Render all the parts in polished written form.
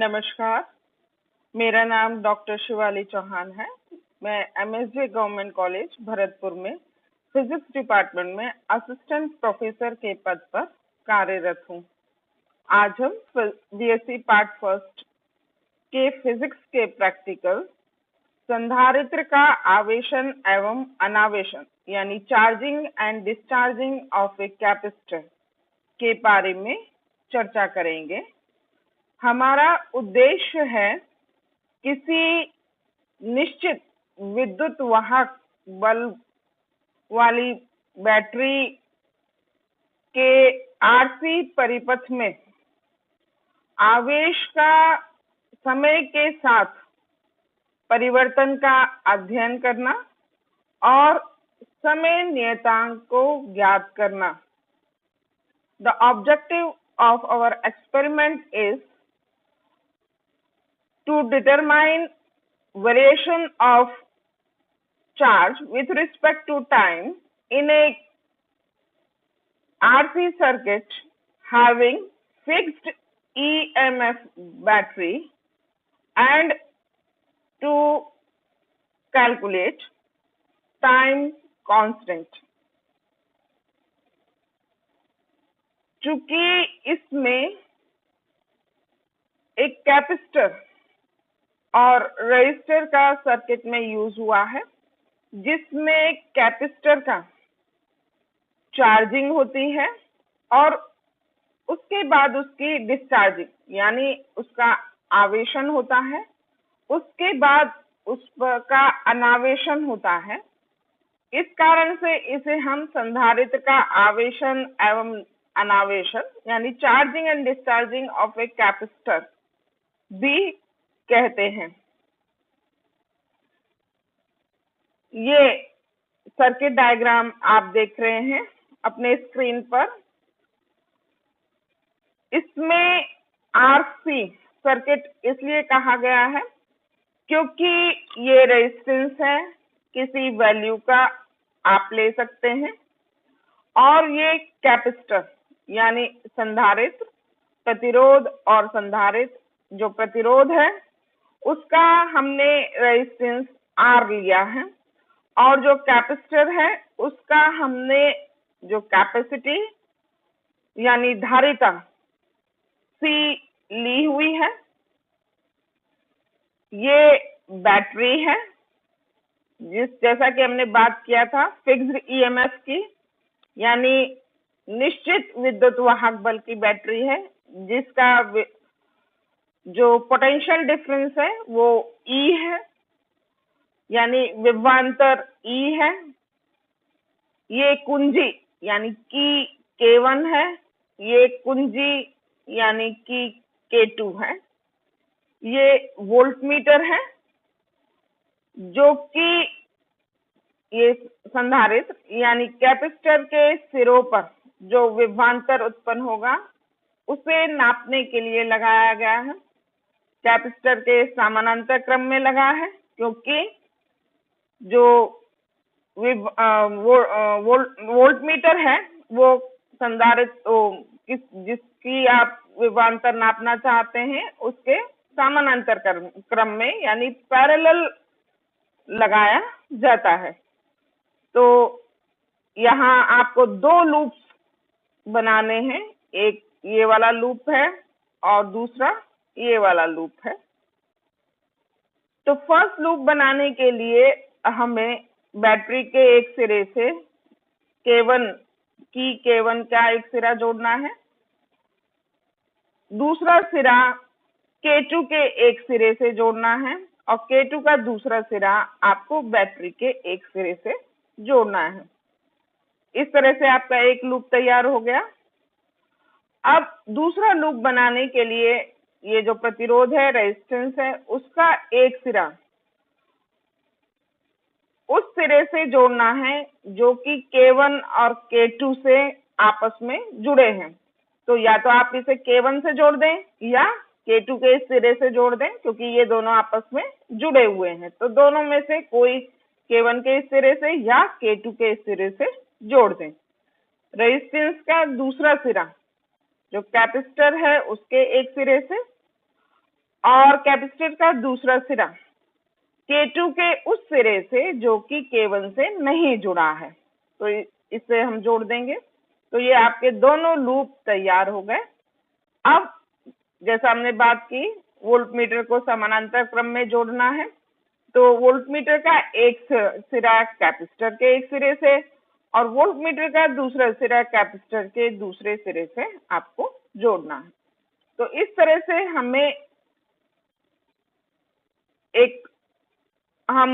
नमस्कार, मेरा नाम डॉक्टर शिवाली चौहान है। मैं एमएसजे गवर्नमेंट कॉलेज भरतपुर में फिजिक्स डिपार्टमेंट में असिस्टेंट प्रोफेसर के पद पर कार्यरत हूँ। आज हम बीएससी पार्ट फर्स्ट के फिजिक्स के प्रैक्टिकल संधारित्र का आवेशन एवं अनावेशन यानी charging and discharging of a capacitor के बारे में चर्चा करेंगे। हमारा उद्देश्य है किसी निश्चित विद्युत वाहक बल वाली बैटरी के आरसी परिपथ में आवेश का समय के साथ परिवर्तन का अध्ययन करना और समय नियतांक को ज्ञात करना। The objective of our experiment is to determine variation of charge with respect to time in a RC circuit having fixed EMF battery and to calculate time constant। चूंकि इसमें एक कैपेसिटर और रजिस्टर का सर्किट में use हुआ है, जिसमें capacitor का चार्जिंग होती है और उसके बाद उसकी डिस्चार्जिंग यानी उसका आवेशन होता है, उसके बाद उसका अनावेशन होता है। इस कारण से इसे हम संधारित्र का आवेशन एवं अनावेशन यानी charging and discharging of a capacitor भी कहते हैं। ये सर्किट डायग्राम आप देख रहे हैं अपने स्क्रीन पर। इसमें आरसी सर्किट इसलिए कहा गया है क्योंकि ये रेजिस्टेंस है, किसी वैल्यू का आप ले सकते हैं, और ये कैपेसिटर यानी संधारित्र, प्रतिरोध और संधारित्र जो प्रतिरोध है उसका हमने रेजिस्टेंस आर लिया है, और जो कैपेसिटर है उसका हमने जो कैपेसिटी यानी धारिता सी ली हुई है। ये बैटरी है जैसा कि हमने बात किया था फिक्स्ड ईएमएफ की, यानी निश्चित विद्युत वाहक बल की बैटरी है, जिसका जो पोटेंशियल डिफरेंस है वो ई है, यानी विभवांतर ई है। ये कुंजी यानी कि K1 है, ये कुंजी यानी कि K2 है। ये वोल्टमीटर है जो कि ये संधारित्र यानी कैपेसिटर के सिरों पर जो विभवांतर उत्पन्न होगा उसे नापने के लिए लगाया गया है। कैपेसिटर के समानांतर क्रम में लगा है क्योंकि जो वोल्टमीटर है वो संधारित्र जिसकी आप विभवांतर नापना चाहते हैं उसके समानांतर क्रम में यानी पैरेलल लगाया जाता है। तो यहाँ आपको दो लूप्स बनाने हैं, एक ये वाला लूप है और दूसरा ये वाला लूप है। तो फर्स्ट लूप बनाने के लिए हमें बैटरी के एक सिरे से K1 का एक सिरा जोड़ना है, दूसरा सिरा K2 के एक सिरे से जोड़ना है और K2 का दूसरा सिरा आपको बैटरी के एक सिरे से जोड़ना है। इस तरह से आपका एक लूप तैयार हो गया। अब दूसरा लूप बनाने के लिए ये जो प्रतिरोध है, रेजिस्टेंस है, उसका एक सिरा उस सिरे से जोड़ना है जो कि K1 और K2 से आपस में जुड़े हैं। तो या तो आप इसे K1 से जोड़ दें या K2 के इस सिरे से जोड़ दें, क्योंकि ये दोनों आपस में जुड़े हुए हैं। तो दोनों में से कोई K1 के इस सिरे से या K2 के इस सिरे से जोड़ दें। रेजिस्टेंस का दूसरा सिरा जो कैपेसिटर है उसके एक सिरे से और कैपेसिटर का दूसरा सिरा K2 के उस सिरे से जो कि K1 से नहीं जुड़ा है, तो इसे हम जोड़ देंगे। तो ये आपके दोनों लूप तैयार हो गए। अब जैसा हमने बात की, वोल्टमीटर को समानांतर क्रम में जोड़ना है, तो वोल्टमीटर का एक सिरा कैपेसिटर के एक सिरे से और वोल्टमीटर का दूसरा सिरा कैपेसिटर के दूसरे सिरे से आपको जोड़ना है। तो इस तरह से हमें एक हम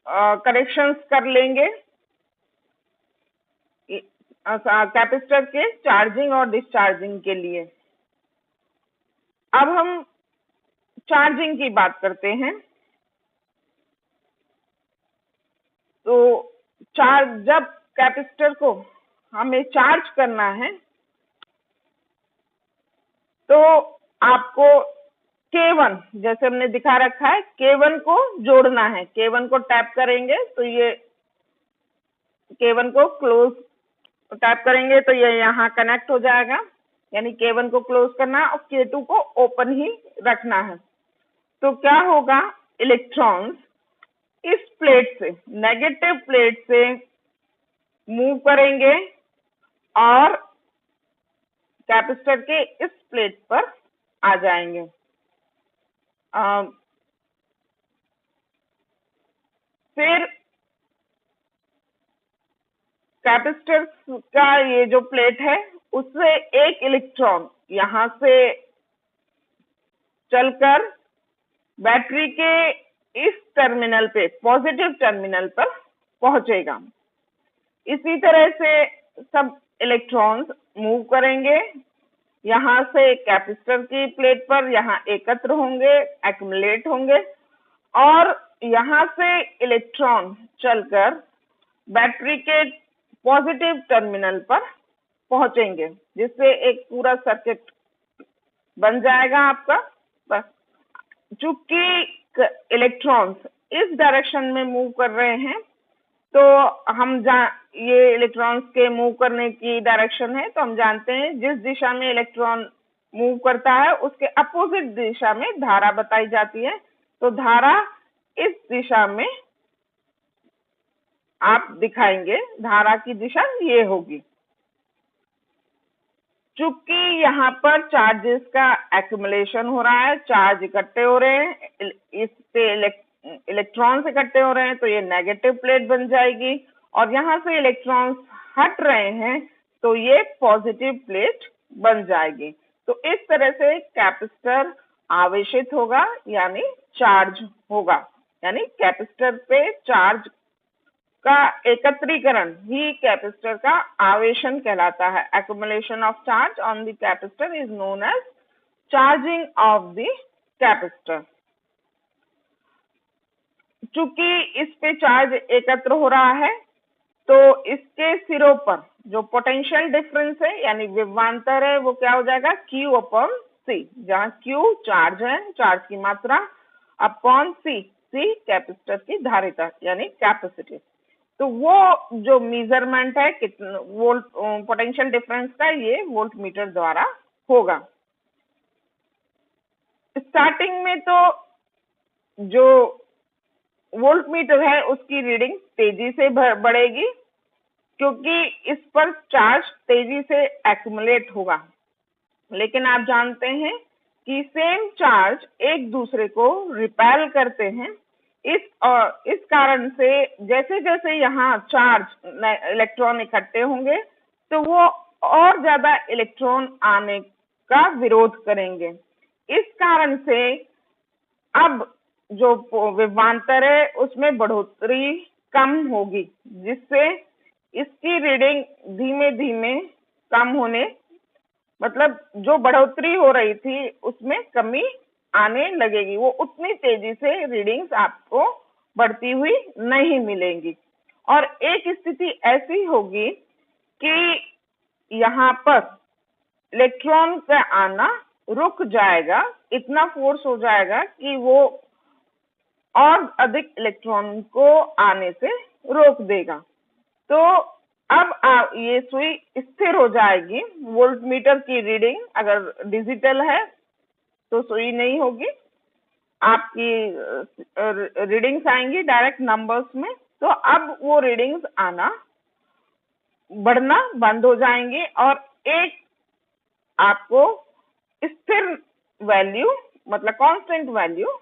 कनेक्शंस कर लेंगे कैपेसिटर के चार्जिंग और डिस्चार्जिंग के लिए। अब हम चार्जिंग की बात करते हैं। तो जब कैपेसिटर को हमें चार्ज करना है तो आपको K1 जैसे हमने दिखा रखा है, K1 को जोड़ना है। K1 को टैप करेंगे तो ये K1 को क्लोज टैप करेंगे तो ये यहाँ कनेक्ट हो जाएगा, यानी K1 को क्लोज करना और K2 को ओपन ही रखना है। तो क्या होगा, इलेक्ट्रॉन्स इस प्लेट से, नेगेटिव प्लेट से मूव करेंगे और कैपेसिटर के इस प्लेट पर आ जाएंगे। फिर कैपेसिटर का ये जो प्लेट है उससे एक इलेक्ट्रॉन यहां से चलकर बैटरी के इस टर्मिनल पे, पॉजिटिव टर्मिनल पर पहुंचेगा। इसी तरह से सब इलेक्ट्रॉन्स मूव करेंगे, यहां से कैपेसिटर की प्लेट पर यहाँ एकत्र होंगे, एक्युमुलेट होंगे और यहां से इलेक्ट्रॉन चलकर बैटरी के पॉजिटिव टर्मिनल पर पहुंचेंगे, जिससे एक पूरा सर्किट बन जाएगा आपका। बस चूंकि इलेक्ट्रॉन्स इस डायरेक्शन में मूव कर रहे हैं, तो हम ये इलेक्ट्रॉन्स के मूव करने की डायरेक्शन है, तो हम जानते हैं जिस दिशा में इलेक्ट्रॉन मूव करता है उसके अपोजिट दिशा में धारा बताई जाती है। तो धारा इस दिशा में आप दिखाएंगे, धारा की दिशा ये होगी। चूंकि यहाँ पर चार्जेस का एक्युमुलेशन हो रहा है, चार्ज इकट्ठे हो रहे हैं, इस पे इलेक्ट्रॉन्स इकट्ठे हो रहे हैं, तो ये नेगेटिव प्लेट बन जाएगी और यहाँ से इलेक्ट्रॉन्स हट रहे हैं तो ये पॉजिटिव प्लेट बन जाएगी। तो इस तरह से कैपेसिटर आवेशित होगा, यानी चार्ज होगा, यानी कैपेसिटर पे चार्ज का एकत्रीकरण ही कैपेसिटर का आवेशन कहलाता है। Accumulation of charge on the capacitor is known as charging of the capacitor. चूंकि इस पे चार्ज एकत्र हो रहा है, तो इसके सिरों पर जो पोटेंशियल डिफरेंस है यानी विभवांतर है, वो क्या हो जाएगा, Q अपॉन C, जहाँ Q चार्ज है, चार्ज की मात्रा, अपॉन C कैपेसिटर की धारिता यानी कैपेसिटी। तो वो जो मेजरमेंट है कितना वोल्ट पोटेंशियल डिफरेंस का, ये वोल्टमीटर द्वारा होगा। स्टार्टिंग में तो जो वोल्टमीटर है उसकी रीडिंग तेजी से बढ़ेगी, क्योंकि इस पर चार्ज तेजी से एक्युमुलेट होगा। लेकिन आप जानते हैं कि सेम चार्ज एक दूसरे को रिपेल करते हैं। इस कारण से जैसे जैसे यहाँ चार्ज इलेक्ट्रॉन इकट्ठे होंगे, तो वो और ज्यादा इलेक्ट्रॉन आने का विरोध करेंगे। इस कारण से अब जो विभवांतर है उसमें बढ़ोतरी कम होगी, जिससे इसकी रीडिंग धीमे धीमे कम होने, मतलब जो बढ़ोतरी हो रही थी उसमें कमी आने लगेगी। वो उतनी तेजी से रीडिंग्स आपको बढ़ती हुई नहीं मिलेंगी और एक स्थिति ऐसी होगी कि यहाँ पर इलेक्ट्रॉन का आना रुक जाएगा, इतना फोर्स हो जाएगा कि वो और अधिक इलेक्ट्रॉन को आने से रोक देगा। तो अब ये सुई स्थिर हो जाएगी। वोल्टमीटर की रीडिंग अगर डिजिटल है तो सुई नहीं होगी, आपकी रीडिंग्स आएंगी डायरेक्ट नंबर्स में। तो अब वो रीडिंग्स आना बढ़ना बंद हो जाएंगे और एक आपको स्थिर वैल्यू मतलब कांस्टेंट वैल्यू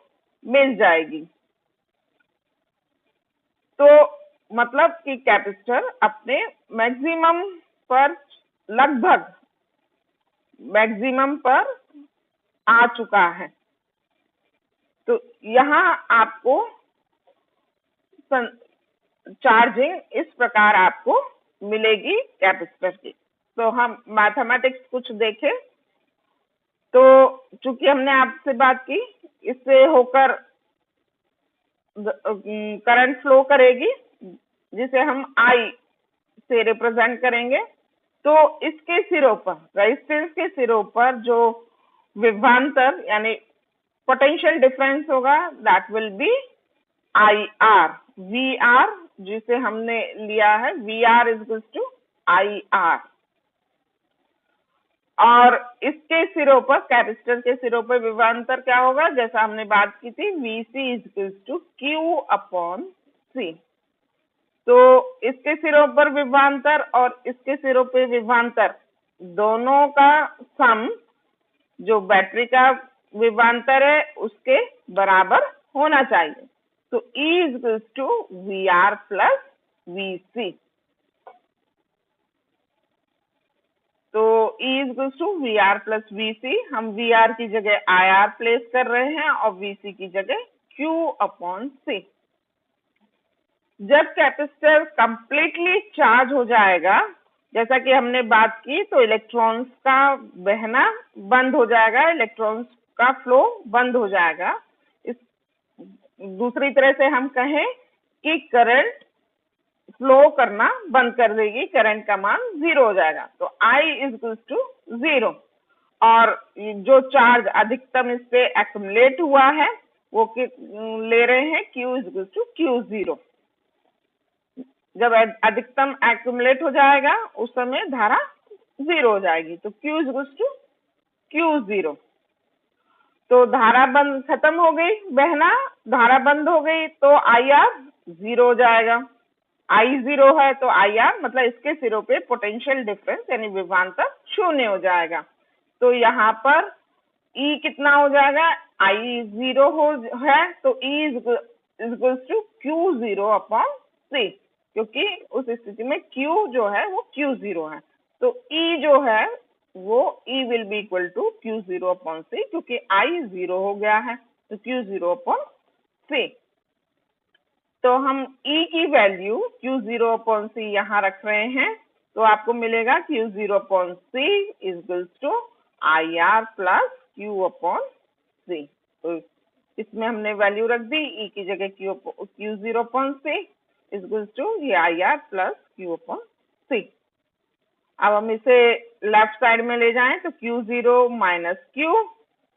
मिल जाएगी। तो मतलब कि कैपेसिटर अपने मैक्सिमम पर लगभग मैक्सिमम पर आ चुका है। तो यहाँ आपको चार्जिंग इस प्रकार आपको मिलेगी कैपेसिटर की। तो हम मैथमेटिक्स कुछ देखें। तो चूंकि हमने आपसे बात की, इससे होकर करंट फ्लो करेगी जिसे हम आई से रिप्रेजेंट करेंगे। तो इसके सिरों पर, रेजिस्टेंस के सिरों पर जो विभवांतर यानी पोटेंशियल डिफरेंस होगा, that will be I R. V R जिसे हमने लिया है, V R is equal to I R. और इसके सिरों पर, कैपेसिटर के सिरों पर विभवांतर क्या होगा, जैसा हमने बात की थी, VC is equal to Q upon C. तो इसके सिरों पर विभवांतर और इसके सिरों पर विभवांतर दोनों का सम जो बैटरी का विभवांतर है उसके बराबर होना चाहिए। तो E is equal to V R plus V C. तो E is equal to V R plus V C. हम वी आर की जगह आई आर प्लेस कर रहे हैं और वी सी की जगह Q अपॉन सी। जब कैपेसिटर कंप्लीटली चार्ज हो जाएगा, जैसा कि हमने बात की, तो इलेक्ट्रॉन्स का बहना बंद हो जाएगा, इलेक्ट्रॉन्स का फ्लो बंद हो जाएगा। इस दूसरी तरह से हम कहें कि करंट फ्लो करना बंद कर देगी, करंट का मान 0 हो जाएगा। तो I इज इक्वल टू 0 और जो चार्ज अधिकतम इस पे एक्युमुलेट हुआ है वो ले रहे हैं Q is equal to Q0। जब अधिकतम एक्युमुलेट हो जाएगा उस समय धारा 0 हो जाएगी। तो Q is equal to Q0। तो धारा बंद खत्म हो गई, बहना धारा बंद हो गई, तो IR 0 हो जाएगा। I 0 है तो IR मतलब इसके सिरों पे पोटेंशियल डिफरेंस यानी विभवांतर 0 हो जाएगा। तो यहाँ पर E कितना हो जाएगा, I 0 है तो E is equal to Q0 upon C, क्योंकि उस स्थिति में Q जो है वो Q0 है। तो E जो है वो E will be equal to Q0 upon C, क्योंकि I 0 हो गया है तो Q0 अपॉन C। तो हम E की वैल्यू Q0 अपॉन C यहाँ रख रहे हैं, तो आपको मिलेगा Q0 upon C is equal to IR plus Q upon C। तो इसमें हमने वैल्यू रख दी, E की जगह Q0 upon C is equal to ये IR plus Q upon C। अब हम इसे लेफ्ट साइड में ले जाएं तो Q0 माइनस Q,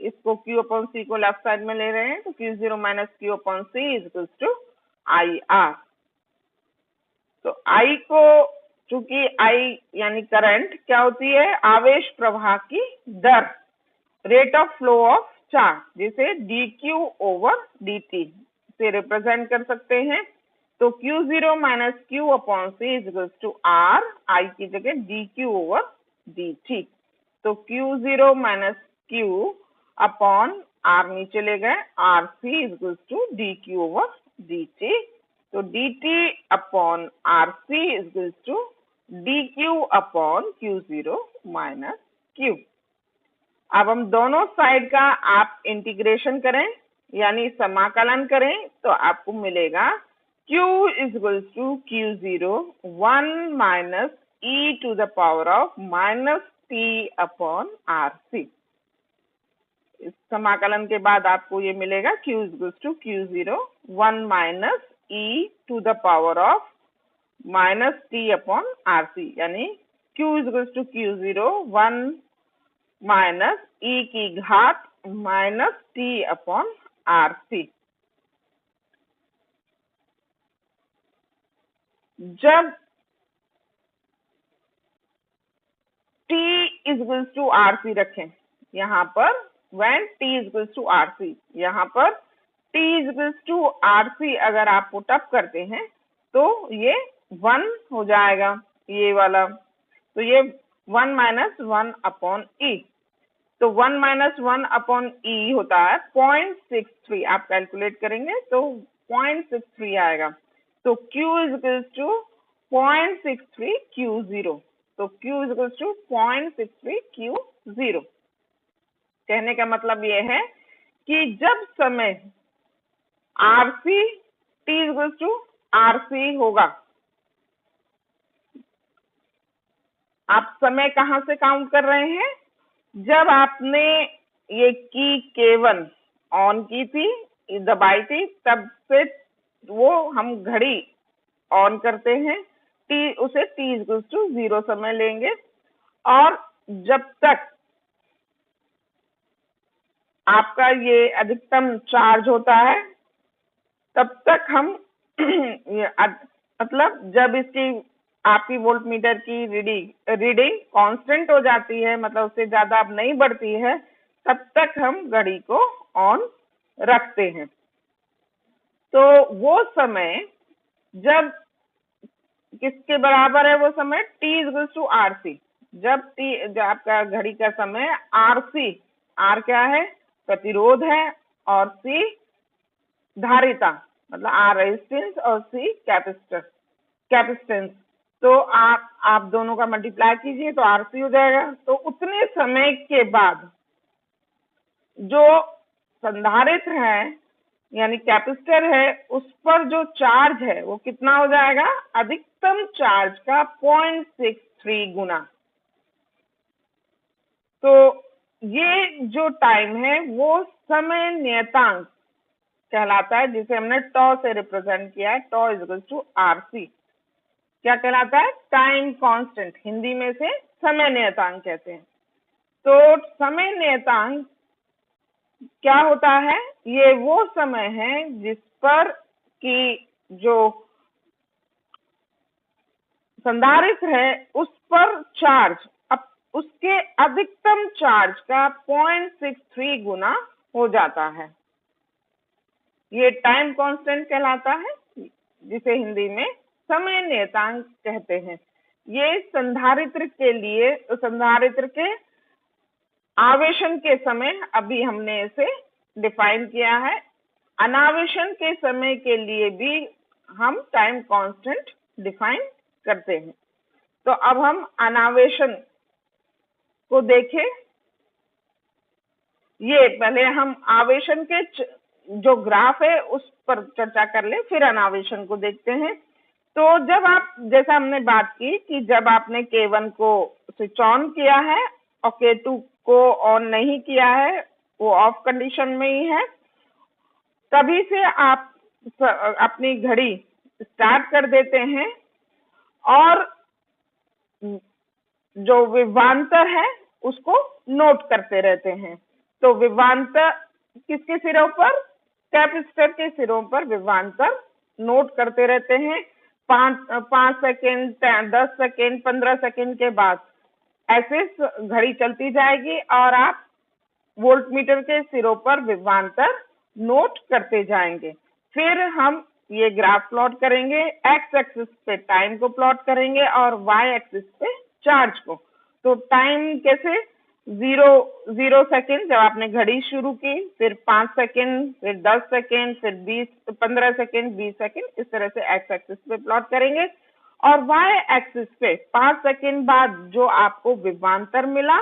इसको Q अपॉन C को लेफ्ट साइड में ले रहे हैं तो Q0 minus Q upon C is equal to IR। तो I को, चूंकि I यानी करंट क्या होती है, आवेश प्रवाह की दर, rate of flow of charge, जिसे dQ ओवर dt से रिप्रेजेंट कर सकते हैं। तो Q0 minus Q upon C is equal to R, I की जगह dQ ओवर dt। तो Q0 minus Q upon R नीचे ले गए, RC is equal to dQ over dt। तो dt upon RC is equal to dQ upon Q0 minus Q। अब हम दोनों साइड का आप इंटीग्रेशन करें यानी समाकलन करें तो आपको मिलेगा Q is equal to Q0 1 minus e to the power of minus t upon RC। इस समाकलन के बाद आपको ये मिलेगा Q is equal to Q0 1 minus e to the power of minus t upon RC, यानी Q is equal to Q0 1 minus e की घात माइनस t अपॉन RC। जब t is equal to RC रखें यहाँ पर, when T is equals to RC. यहाँ पर T is equals to RC अगर आप पुट अप करते हैं तो ये 1 हो जाएगा, ये वाला। तो ये 1 माइनस 1 अपॉन ई, तो 1 माइनस 1 अपॉन ई होता है 0.63। आप कैलकुलेट करेंगे तो 0.63 आएगा। तो Q is equals to 0.63 Q0। तो Q is equals to 0.63 Q0। कहने का मतलब ये है कि जब समय RC T is equals to RC होगा, आप समय कहाँ से काउंट कर रहे हैं? जब आपने ये की K1 ऑन की थी, दबाई थी, तब से वो हम घड़ी ऑन करते हैं, उसे T इक्वल्स टू 0 समय लेंगे, और जब तक आपका ये अधिकतम चार्ज होता है तब तक हम मतलब जब इसकी आपकी वोल्ट मीटर की रीडिंग कांस्टेंट हो जाती है, मतलब उससे ज्यादा अब नहीं बढ़ती है, तब तक हम घड़ी को ऑन रखते हैं। तो वो समय जब किसके बराबर है? वो समय T इक्वल्स टू RC। जब आपका घड़ी का समय RC, R क्या है? प्रतिरोध है, और C धारिता, मतलब R रेजिस्टेंस और C कैपेसिटेंस। तो आप दोनों का मल्टीप्लाई कीजिए तो RC हो जाएगा। तो उतने समय के बाद जो संधारित्र है यानी कैपेसिटर है, उस पर जो चार्ज है वो कितना हो जाएगा? अधिकतम चार्ज का 0.63 गुना। तो ये जो टाइम है वो समय नियतांक कहलाता है, जिसे हमने टॉ से रिप्रेजेंट किया है। Tau is equal to RC क्या कहलाता है? टाइम कांस्टेंट, हिंदी में से समय नियतांक कहते हैं। तो समय नियतांक क्या होता है? ये वो समय है जिस पर कि जो संधारित्र है उस पर चार्ज अब उसके अधिकतम चार्ज का 0.63 गुना हो जाता है। ये टाइम कांस्टेंट कहलाता है, जिसे हिंदी में समय नियतांक कहते हैं। ये संधारित्र के लिए, संधारित्र के आवेशन के समय अभी हमने इसे डिफाइन किया है। अनावेशन के समय के लिए भी हम टाइम कांस्टेंट डिफाइन करते हैं। तो अब हम अनावेशन को देखें। ये पहले हम आवेशन के जो ग्राफ है उस पर चर्चा कर ले, फिर अनावेशन को देखते हैं। तो जब आप, जैसा हमने बात की कि जब आपने K1 को स्विच ऑन किया है और K2 को ऑन नहीं किया है, वो ऑफ कंडीशन में ही है, तभी से आप अपनी घड़ी स्टार्ट कर देते हैं और जो विभवांतर है उसको नोट करते रहते हैं। तो विभवांतर किसके सिरों पर? कैपेसिटर के सिरों पर विभवांतर नोट करते रहते हैं। 5 सेकेंड, 10 सेकेंड, 15 सेकेंड के बाद ऐसे घड़ी चलती जाएगी और आप वोल्टमीटर के सिरों पर विभवांतर नोट करते जाएंगे। फिर हम ये ग्राफ प्लॉट करेंगे, एक्स एक्सिस पे टाइम को प्लॉट करेंगे और वाई एक्सिस पे चार्ज को। तो टाइम कैसे? 0 सेकेंड जब आपने घड़ी शुरू की, फिर 5 सेकेंड, फिर 10 सेकेंड, फिर 15 सेकेंड, 20 सेकेंड, इस तरह से एक्स एक्सिस पे प्लॉट करेंगे। और वाई एक्सिस पे 5 सेकेंड बाद जो आपको विभवांतर मिला,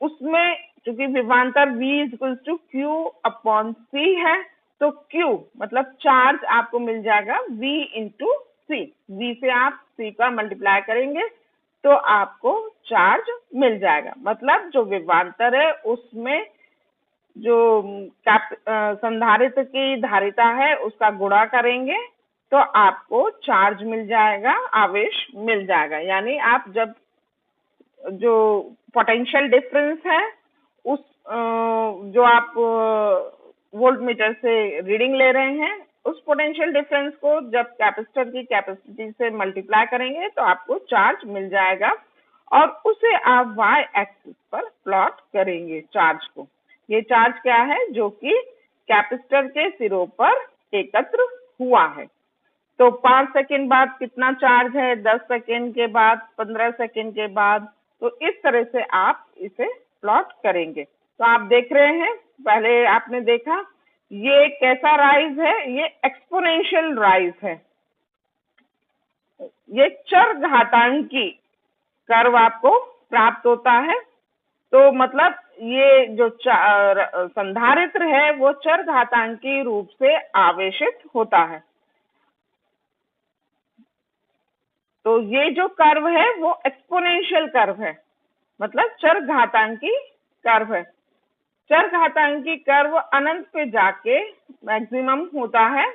उसमें क्योंकि विभवांतर V equals to Q upon C है, तो Q मतलब चार्ज आपको मिल जाएगा V इंटू C। V से आप C का मल्टीप्लाई करेंगे तो आपको चार्ज मिल जाएगा। मतलब जो विभवांतर है उसमें जो संधारित्र की धारिता है उसका गुणा करेंगे तो आपको चार्ज मिल जाएगा, आवेश मिल जाएगा। यानी आप जब जो पोटेंशियल डिफरेंस है उस जो आप वोल्टमीटर से रीडिंग ले रहे हैं, उस पोटेंशियल डिफरेंस को जब कैपेसिटर की कैपेसिटी से मल्टीप्लाई करेंगे तो आपको चार्ज मिल जाएगा और उसे आप वाई एक्सिस पर प्लॉट करेंगे चार्ज को। ये चार्ज क्या है, जो कि कैपेसिटर के सिरों पर एकत्र हुआ है। तो 5 सेकंड बाद कितना चार्ज है, 10 सेकंड के बाद, 15 सेकंड के बाद। तो इस तरह से आप इसे प्लॉट करेंगे। तो आप देख रहे हैं, पहले आपने देखा ये कैसा राइज है, ये एक्सपोनेंशियल राइज है, ये चर घातांकी कर्व आपको प्राप्त होता है। तो मतलब ये जो संधारित्र है वो चर घातांकी रूप से आवेशित होता है। तो ये जो कर्व है वो एक्सपोनेंशियल कर्व है, मतलब चर घातांकी कर्व है। चर घातांकी कर्व अनंत पे जाके मैक्सिमम होता है।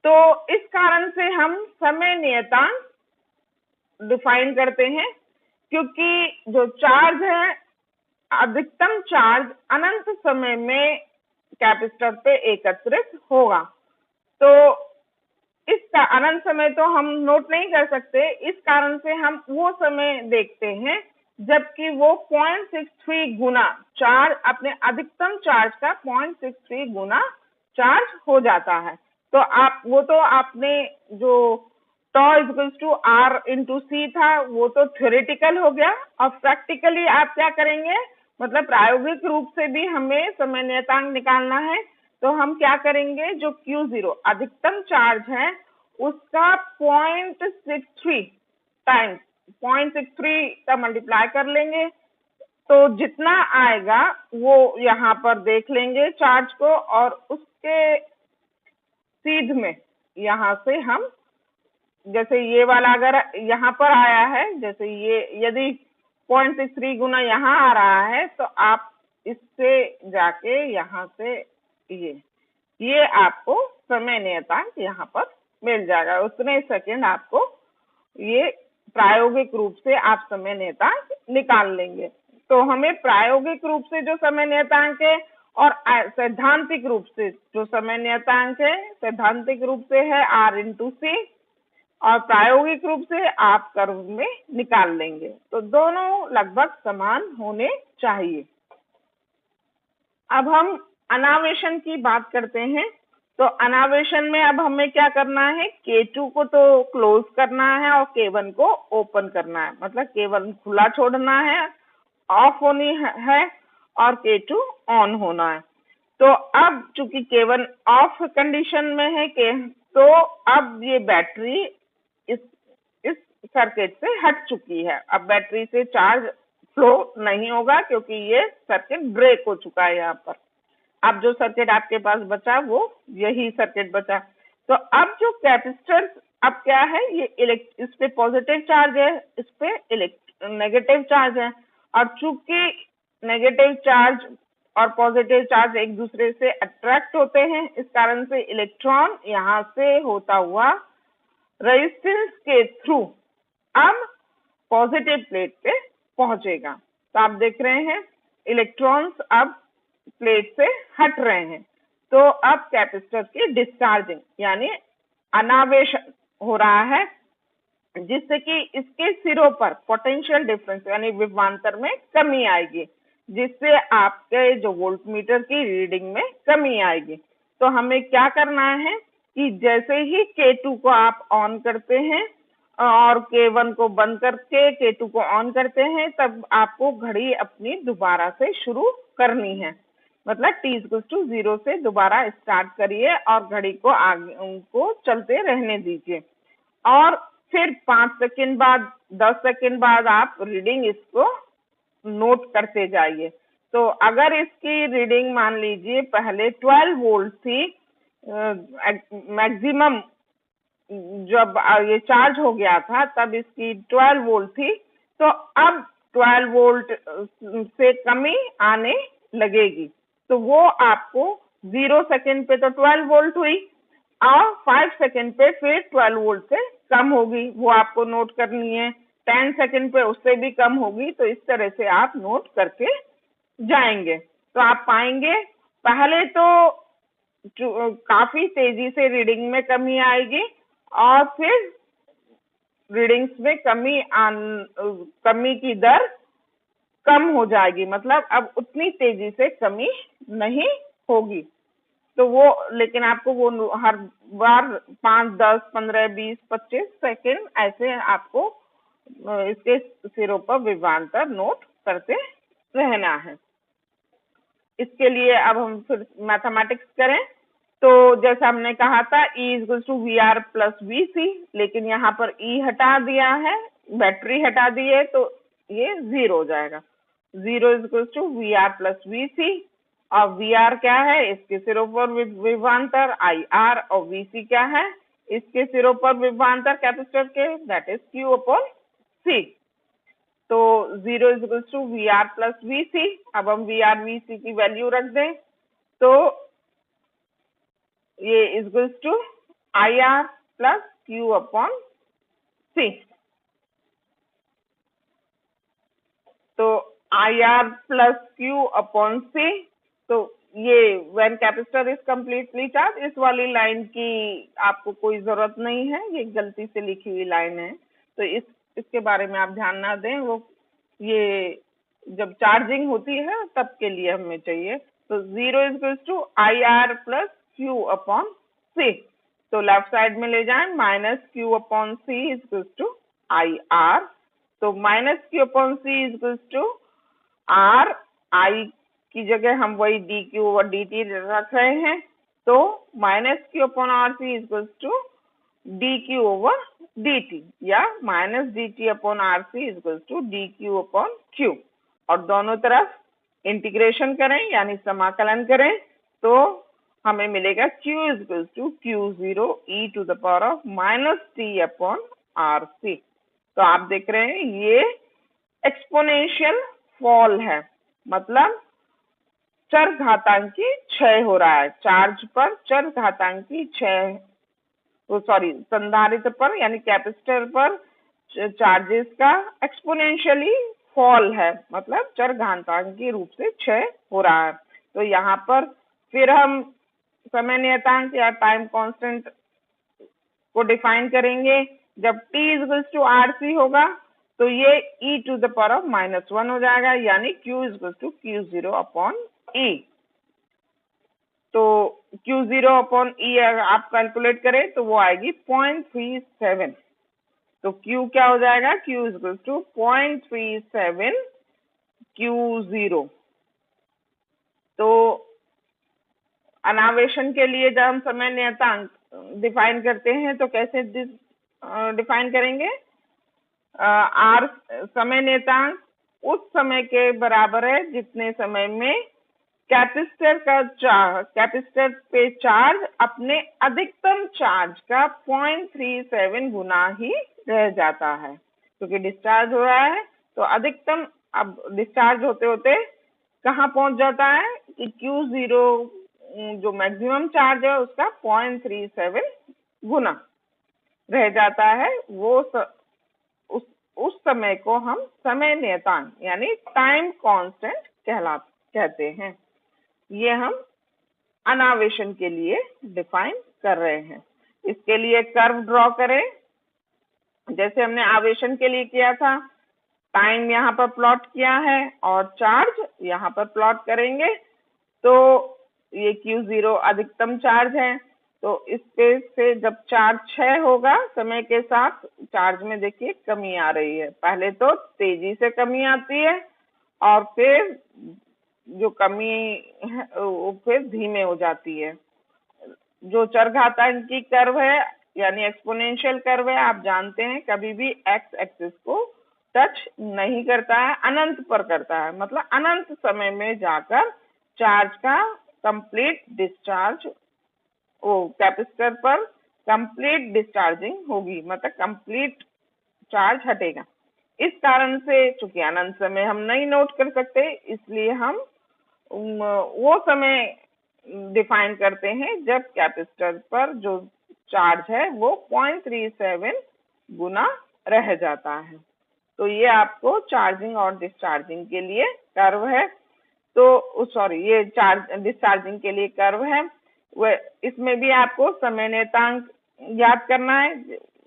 तो इस कारण से हम समय नियतांक डिफाइन करते हैं, क्योंकि जो चार्ज है, अधिकतम चार्ज अनंत समय में कैपेसिटर पे एकत्रित होगा। तो इसका अनंत समय तो हम नोट नहीं कर सकते, इस कारण से हम वो समय देखते हैं जबकि वो 0.63 गुना चार्ज, अपने अधिकतम चार्ज का 0.63 गुना चार्ज हो जाता है। तो आप वो तो आपने जो τ=R/c था वो तो थ्योरेटिकल हो गया, और प्रैक्टिकली आप क्या करेंगे, मतलब प्रायोगिक रूप से भी हमें समय नियतांक निकालना है। तो हम क्या करेंगे, जो Q0 अधिकतम चार्ज है उसका 0.63 टाइम्स 0.63 का मल्टीप्लाई कर लेंगे। तो जितना आएगा वो यहाँ पर देख लेंगे चार्ज को, और उसके सीध में यहाँ से हम, जैसे ये वाला अगर यहाँ पर आया है, जैसे ये यदि 0.63 गुना यहाँ आ रहा है, तो आप इससे जाके यहाँ से ये आपको समय नियतांक यहाँ पर मिल जाएगा। उतने सेकंड आपको ये प्रायोगिक रूप से आप समय नियतांक निकाल लेंगे। तो हमें प्रायोगिक रूप से जो समय नियतांक है और सैद्धांतिक रूप से जो समय नियतांक है, सैद्धांतिक रूप से है R/c, और प्रायोगिक रूप से आप कर्व में निकाल लेंगे। तो दोनों लगभग समान होने चाहिए। अब हम अनावेशन की बात करते हैं। तो अनावेशन में अब हमें क्या करना है, K2 को तो क्लोज करना है और K1 को ओपन करना है, मतलब K1 खुला छोड़ना है, ऑफ होनी है, और K2 ऑन होना है। तो अब चूंकि K1 ऑफ कंडीशन में है, तो अब ये बैटरी इस सर्किट से हट चुकी है। अब बैटरी से चार्ज फ्लो नहीं होगा, क्योंकि ये सर्किट ब्रेक हो चुका है। यहाँ पर अब जो सर्किट आपके पास बचा वो यही सर्किट बचा। तो अब जो कैपेसिटर अब क्या है, ये इस पे पॉजिटिव चार्ज है, इस पे नेगेटिव चार्ज है, और चूंकि नेगेटिव चार्ज और पॉजिटिव चार्ज एक दूसरे से अट्रैक्ट होते हैं, इस कारण से इलेक्ट्रॉन यहाँ से होता हुआ रेजिस्टेंस के थ्रू अब पॉजिटिव प्लेट पे पहुंचेगा। तो आप देख रहे हैं इलेक्ट्रॉन्स अब प्लेट से हट रहे हैं। तो अब कैपेसिटर की डिस्चार्जिंग यानी अनावेशन हो रहा है, जिससे कि इसके सिरों पर पोटेंशियल डिफरेंस यानी विभवांतर में कमी आएगी, जिससे आपके जो वोल्टमीटर की रीडिंग में कमी आएगी। तो हमें क्या करना है कि जैसे ही K2 को आप ऑन करते हैं और K1 को बंद करके K2 को ऑन करते हैं, तब आपको घड़ी अपनी दोबारा से शुरू करनी है। मतलब t=0 से दोबारा स्टार्ट करिए और घड़ी को आगे उनको चलते रहने दीजिए, और फिर 5 सेकंड बाद, 10 सेकंड बाद आप रीडिंग इसको नोट करते जाइए। तो अगर इसकी रीडिंग मान लीजिए पहले 12 वोल्ट थी, मैक्सिमम जब ये चार्ज हो गया था तब इसकी 12 वोल्ट थी, तो अब 12 वोल्ट से कमी आने लगेगी। तो वो आपको 0 सेकंड पे तो 12 वोल्ट हुई, और 5 सेकंड पे फिर 12 वोल्ट से कम होगी, वो आपको नोट करनी है। 10 सेकंड पे उससे भी कम होगी। तो इस तरह से आप नोट करके जाएंगे। तो आप पाएंगे पहले तो काफी तेजी से रीडिंग में कमी आएगी, और फिर रीडिंग्स में कमी की दर कम हो जाएगी, मतलब अब उतनी तेजी से कमी नहीं होगी। तो वो लेकिन आपको वो हर बार 5, 10, 15, 20, 25 सेकेंड ऐसे आपको इसके सिरों पर विभवांतर नोट करते रहना है। इसके लिए अब हम फिर मैथमेटिक्स करें तो जैसा हमने कहा था E equal to V R plus V C, लेकिन यहाँ पर E हटा दिया है, बैटरी हटा दी है, तो ये 0 हो जाएगा। 0 equal to V R plus V C, और वी आर क्या है, इसके सिरों पर विभवांतर आई आर, और वी सी क्या है, इसके सिरों पर विभवांतर कैपेसिटर के, that is Q upon C. तो 0 equal to V R plus V C. अब हम वी आर वी सी की वैल्यू रख दें तो ये equal to I R plus Q upon C. तो I R plus Q upon C, तो ये when capacitor is completely charge, इस वाली लाइन की आपको कोई जरूरत नहीं है, ये गलती से लिखी हुई लाइन है, तो इसके बारे में आप ध्यान ना दें। वो ये जब चार्जिंग होती है तब के लिए हमें चाहिए। तो 0 equal to I R plus Q upon C. तो लेफ्ट साइड में ले जाएं, minus Q upon C equal to I R. तो minus Q upon C equal to R, I की जगह हम वही D Q over D T रख रहे हैं, तो minus Q upon R C equal to D Q over D T, या minus D T upon R C equal to D Q upon Q. और दोनों तरफ इंटीग्रेशन करें यानी समाकलन करें तो हमें मिलेगा q equal to Q0 e to the power of minus T upon R C. तो आप देख रहे हैं ये एक्सपोनेंशियल फॉल है, मतलब चर घातांकी क्षय हो रहा है, चार्ज पर चर घातांकी क्षय, सॉरी संधारित्र पर यानी कैपेसिटर पर चार्जेस का एक्सपोनेंशियली फॉल है, मतलब चर घातांकी रूप से क्षय हो रहा है। तो यहाँ पर फिर हम समय नियतांक या टाइम कांस्टेंट को डिफाइन करेंगे। जब t equal to R C होगा तो ये e to the power of -1 हो जाएगा, यानी q equal to Q0 upon e। तो Q0 अपॉन e अगर आप कैलकुलेट करें तो वो आएगी 0.37। तो Q क्या हो जाएगा, Q इक्वल टू 0.37 Q0। तो अनावेशन के लिए जब हम समय नियतांक डिफाइन करते हैं तो कैसे डिफाइन करेंगे, आर समय नियतांक उस समय के बराबर है जितने समय में कैपेसिटर पे चार्ज अपने अधिकतम चार्ज का 0.37 गुना ही रह जाता है, क्योंकि डिस्चार्ज हो रहा है तो अधिकतम अब डिस्चार्ज होते होते कहाँ पहुंच जाता है कि Q0 जो मैक्सिमम चार्ज है उसका 0.37 गुना रह जाता है। वो उस समय को हम समय नियतांक यानी टाइम कांस्टेंट कहते हैं। ये हम अनावेशन के लिए डिफाइन कर रहे हैं। इसके लिए कर्व ड्रॉ करें जैसे हमने आवेशन के लिए किया था, टाइम यहाँ पर प्लॉट किया है और चार्ज यहाँ पर प्लॉट करेंगे। तो ये Q0 अधिकतम चार्ज है, तो इस पे से जब चार्ज क्षय होगा समय के साथ चार्ज में देखिए कमी आ रही है, पहले तो तेजी से कमी आती है और फिर जो कमी है वो फिर धीमे हो जाती है। जो चरघातांकी कर्व है यानी एक्सपोनेंशियल कर्व है, आप जानते हैं कभी भी एक्स एक्सिस को टच नहीं करता है, अनंत पर करता है, मतलब अनंत समय में जाकर चार्ज का कंप्लीट डिस्चार्ज, वो कैपेसिटर पर कंप्लीट डिस्चार्जिंग होगी, मतलब कंप्लीट चार्ज हटेगा। इस कारण से चूंकि अनंत समय हम नहीं नोट कर सकते, इसलिए हम वो समय डिफाइन करते हैं जब कैपेसिटर पर जो चार्ज है वो 0.37 गुना रह जाता है। तो ये आपको चार्जिंग और डिस्चार्जिंग के लिए कर्व है। तो सॉरी, ये चार्ज डिस्चार्जिंग के लिए कर्व है। वह इसमें भी आपको समय नियतांक याद करना है।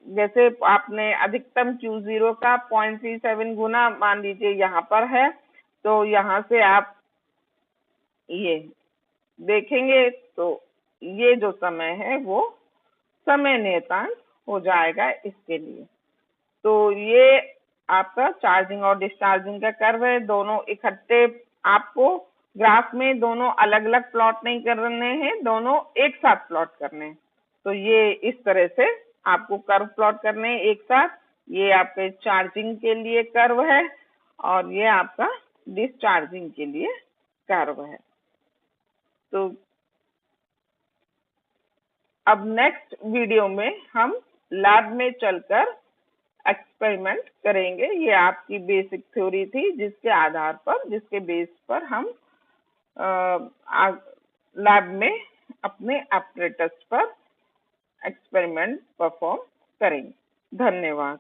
जैसे आपने अधिकतम Q0 का 0.37 गुना मान लीजिए यहाँ पर है, तो यहाँ से आप ये देखेंगे तो ये जो समय है वो समय नियतांक हो जाएगा इसके लिए। तो ये आपका चार्जिंग और डिस्चार्जिंग का कर्व है। दोनों इकट्ठे आपको ग्राफ में दोनों अलग अलग प्लॉट नहीं करने हैं, दोनों एक साथ प्लॉट करने हैं। तो ये इस तरह से आपको कर्व प्लॉट करने हैं एक साथ। ये आपके चार्जिंग के लिए कर्व है और ये आपका डिस्चार्जिंग के लिए कर्व है। तो अब नेक्स्ट वीडियो में हम लैब में चलकर एक्सपेरिमेंट करेंगे। ये आपकी बेसिक थ्योरी थी जिसके आधार पर, जिसके बेस पर हम लैब में अपने एपरेटस पर एक्सपेरिमेंट परफॉर्म करेंगे। धन्यवाद।